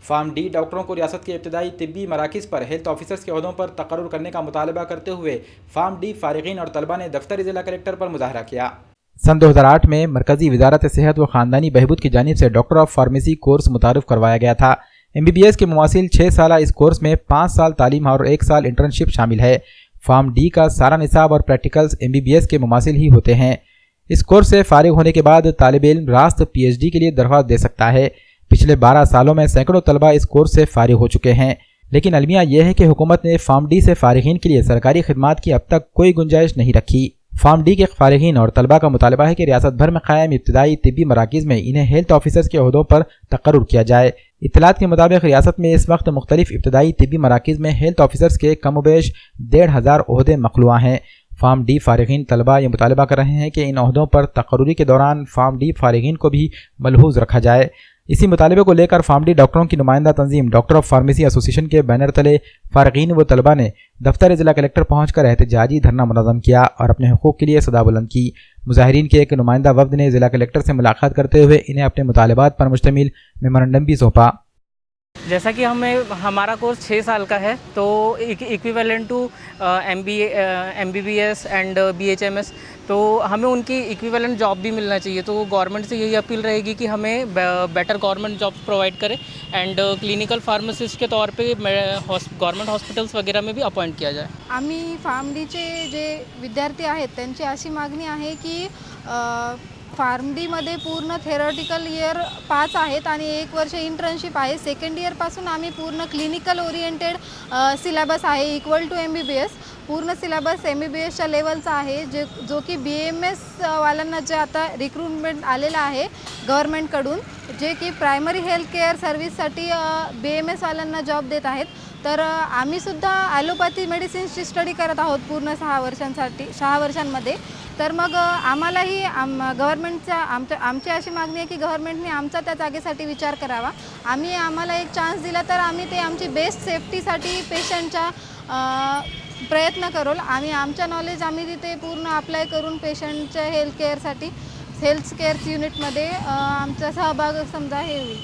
Pharm D डॉक्टरों को रियासत के इब्तदाई तिब्बी मराकिज़ पर हेल्थ ऑफिसर्स के ओहदों पर तकर्रुर करने का मुतालबा करते हुए फार्म डी फारिगीन और तलबा ने दफ्तर ज़िला कलेक्टर पर मुजाहरा किया। सन 2008 में मरकजी वजारत सेहत व ख़ानदानी बहबूद की जानिब से डॉक्टर ऑफ फार्मेसी कोर्स मुतारफ़ करवाया गया था। MBBS के मुमासिल 6 साल इस कोर्स में 5 साल तालीम और 1 साल इंटर्नशिप शामिल है। फार्म डी का सारा निसाब और प्रैक्टिकल्स MBBS के मुमासिल ही होते हैं। इस कोर्स से फारिग होने के बाद तालिब इल्म रास्त PhD के लिए दरख्वास्त दे सकता है। पिछले 12 सालों में सैकड़ों तलबा इस कोर्स से फारिग हो चुके हैं, लेकिन अलमिया यह है कि हुकूमत ने फार्म डी से फारिगीन के लिए सरकारी खिदमात की अब तक कोई गुंजाइश नहीं रखी। फार्म डी के फारिगीन और तलबा का मुतालबा है कि रियासत भर में कायम इब्तदाई तिब्बी मराकिज़ में इन्हें हेल्थ ऑफिसर्स के ओहदों पर तकर्रुर किया जाए। इत्तलात के मुताबिक रियासत में इस वक्त मुख्तलिफ इब्तदाई तिब्बी मराकिज़ में हेल्थ ऑफिसर्स के कमोबेश 1500 ओहदे मखलूआ हैं। फार्म डी फारिगीन तलबा ये मुतालबा कर रहे हैं कि इन ओहदों पर तकर्रुरी के दौरान फार्म डी फारिगीन को भी मलहूज़ रखा जाए। इसी मुतालबे को लेकर फार्म डी डॉक्टरों की नुमाइंदा तंजीम डॉक्टर ऑफ फार्मेसी एसोसिएशन के बैनर तले फारिगीन व तलबा ने दफ्तर ज़िला कलेक्टर पहुंचकर एहतजाजी धरना मुनज़्ज़म किया और अपने हुकूक़ के लिए सदा बुलंद की। मुजाहिरीन के एक नुमाइंदा वफ्द ने ज़िला कलेक्टर से मुलाकात करते हुए इन्हें अपने मुतालबात पर मुश्तमिल मेमोरेंडम भी सौंपा। जैसा कि हमारा कोर्स 6 साल का है, तो equivalent to MBBS and BHMS, तो हमें उनकी इक्विवेलेंट जॉब भी मिलना चाहिए। तो गवर्नमेंट से यही अपील रहेगी कि हमें बेटर गवर्नमेंट जॉब प्रोवाइड करे एंड क्लिनिकल फार्मासिस्ट के तौर पे गवर्नमेंट हॉस्पिटल्स वगैरह में भी अपॉइंट किया जाए। आम्ही फार्म डीचे जे विद्यार्थी आहेत त्यांची अशी मागणी आहे की फार्म डीमध्ये पूर्ण थेरॉटिकल इयर 5 आहेत आणि 1 वर्ष इंटर्नशिप आहे। सेकंड इयरपासून आम्ही पूर्ण क्लिनिकल ओरिएंटेड सिलेबस आहे इक्वल टू MBBS। पूर्ण सिलेबस MBBSच्या लेवलचा आहे, जो की BMS वाल्यांना जे आता रिक्रुटमेंट आलेलं आहे गव्हर्नमेंटकडून, जे की प्रायमरी हेल्थ केअर सर्व्हिससाठी BMS वाल्यांना जॉब देत आहेत। तर आम्ही सुद्धा ॲलोपॅथी मेडिसिन्सची स्टडी करत आहोत पूर्ण 6 वर्षांमध्ये। तर मग आम्हालाही आमची अशी मागणी आहे की गव्हर्नमेंटने आमचा त्या जागेसाठी विचार करावा। आम्हाला एक चान्स दिला तर आम्ही ते आमची बेस्ट सेफ्टीसाठी पेशंटच्या प्रयत्न करू। आमच्या नॉलेज आम्ही तिथे पूर्ण अप्लाय करून पेशंटच्या हेल्थ केअर युनिटमध्ये आमचा सहभाग समजा हे होईल।